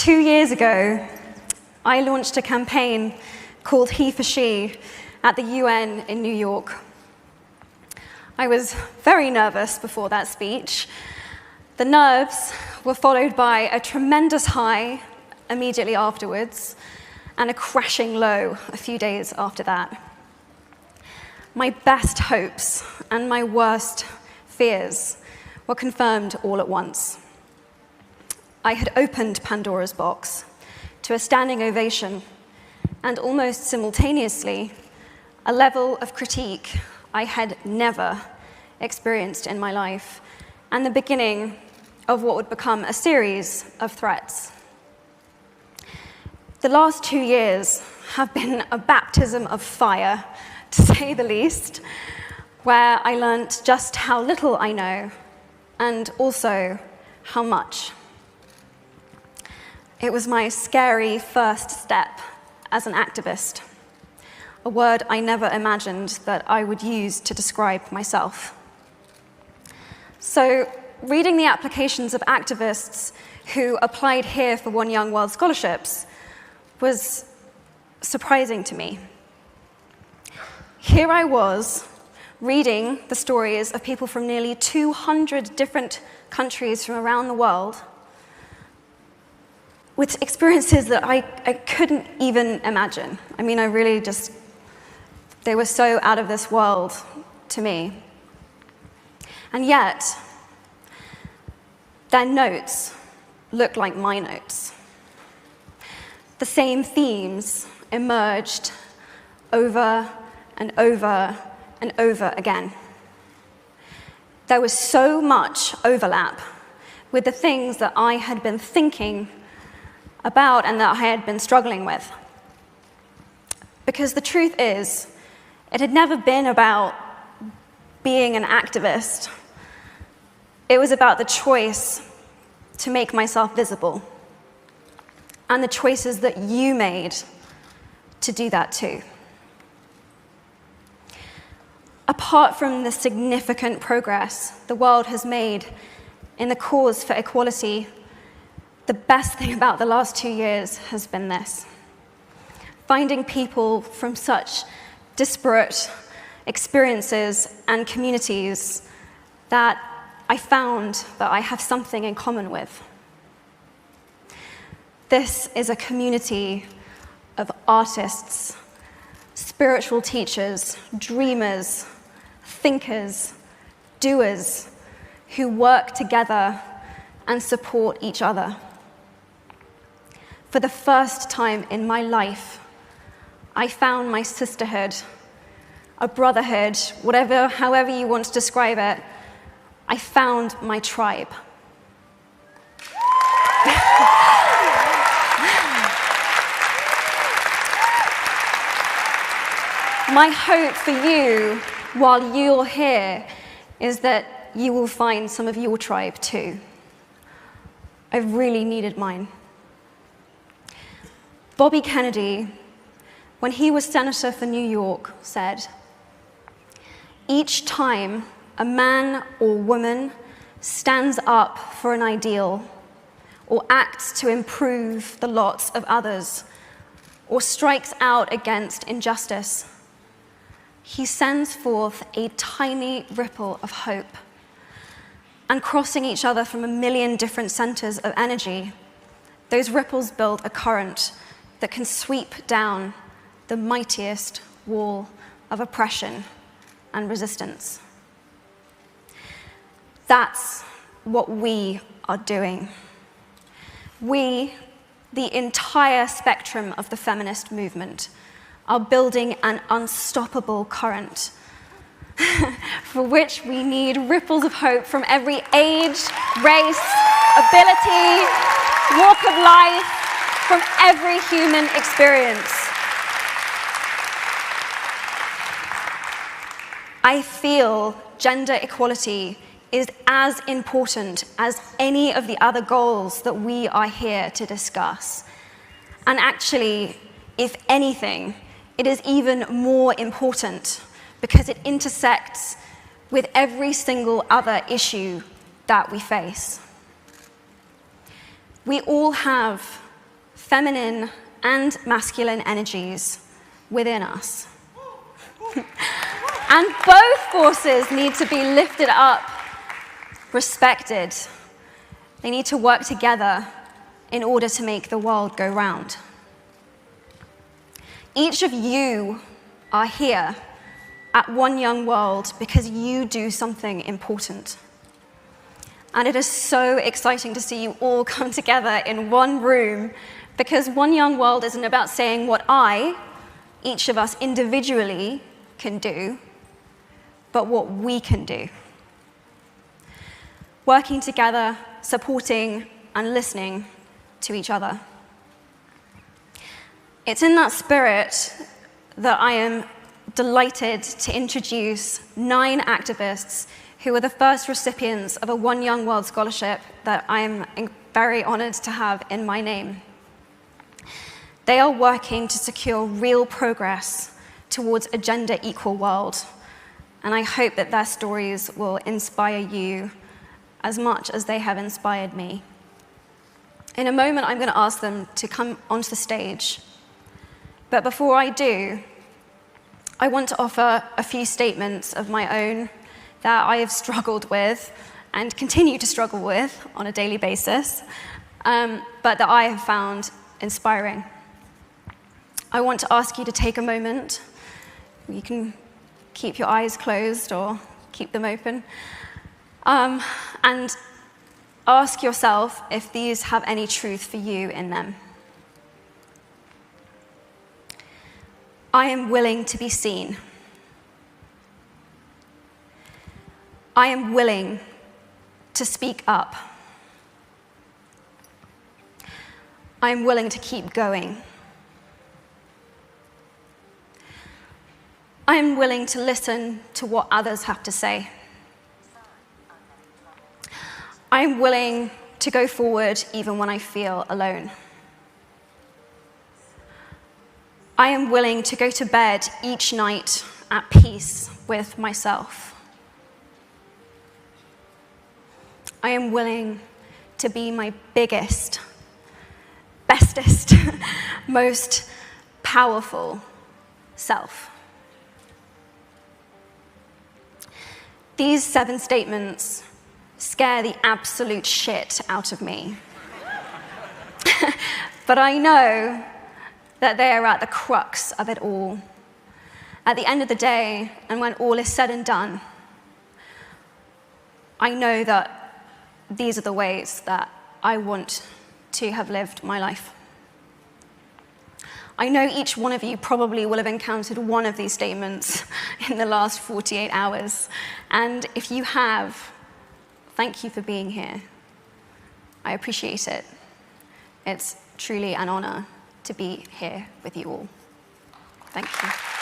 2 years ago, I launched a campaign called HeForShe at the UN in New York. I was very nervous before that speech. The nerves were followed by a tremendous high immediately afterwards and a crashing low a few days after that. My best hopes and my worst fears were confirmed all at once. I had opened Pandora's box to a standing ovation and almost simultaneously a level of critique I had never experienced in my life, and the beginning of what would become a series of threats. The last 2 years have been a baptism of fire, to say the least, where I learnt just how little I know and also how much. It was my scary first step as an activist, a word I never imagined that I would use to describe myself. So, reading the applications of activists who applied here for One Young World scholarships was surprising to me. Here I was, reading the stories of people from nearly 200 different countries from around the world, with experiences that I couldn't even imagine. I mean, they were so out of this world to me. And yet, their notes looked like my notes. The same themes emerged over and over and over again. There was so much overlap with the things that I had been thinking about and that I had been struggling with. Because the truth is, it had never been about being an activist. It was about the choice to make myself visible, and the choices that you made to do that too. Apart from the significant progress the world has made in the cause for equality, the best thing about the last 2 years has been this: finding people from such disparate experiences and communities that I found that I have something in common with. This is a community of artists, spiritual teachers, dreamers, thinkers, doers, who work together and support each other. For the first time in my life, I found my sisterhood, a brotherhood, however you want to describe it. I found my tribe. My hope for you, while you're here, is that you will find some of your tribe too. I really needed mine. Bobby Kennedy, when he was senator for New York, said, "Each time a man or woman stands up for an ideal, or acts to improve the lots of others, or strikes out against injustice, he sends forth a tiny ripple of hope. And crossing each other from a million different centers of energy, those ripples build a current that can sweep down the mightiest wall of oppression and resistance." That's what we are doing. We, the entire spectrum of the feminist movement, are building an unstoppable current for which we need ripples of hope from every age, race, ability, walk of life, from every human experience. I feel gender equality is as important as any of the other goals that we are here to discuss. And actually, if anything, it is even more important because it intersects with every single other issue that we face. We all have feminine and masculine energies within us. And both forces need to be lifted up, respected. They need to work together in order to make the world go round. Each of you are here at One Young World because you do something important. And it is so exciting to see you all come together in one room, because One Young World isn't about saying what each of us individually can do, but what we can do. Working together, supporting, and listening to each other. It's in that spirit that I am delighted to introduce 9 activists who are the first recipients of a One Young World scholarship that I am very honored to have in my name. They are working to secure real progress towards a gender-equal world, and I hope that their stories will inspire you as much as they have inspired me. In a moment, I'm going to ask them to come onto the stage. But before I do, I want to offer a few statements of my own that I have struggled with and continue to struggle with on a daily basis, but that I have found inspiring. I want to ask you to take a moment. You can keep your eyes closed or keep them open, and ask yourself if these have any truth for you in them. I am willing to be seen. I am willing to speak up. I am willing to keep going. I am willing to listen to what others have to say. I am willing to go forward even when I feel alone. I am willing to go to bed each night at peace with myself. I am willing to be my biggest, bestest, most powerful self. These 7 statements scare the absolute shit out of me. But I know that they are at the crux of it all. At the end of the day, and when all is said and done, I know that these are the ways that I want to have lived my life. I know each one of you probably will have encountered one of these statements in the last 48 hours. And if you have, thank you for being here. I appreciate it. It's truly an honor to be here with you all. Thank you.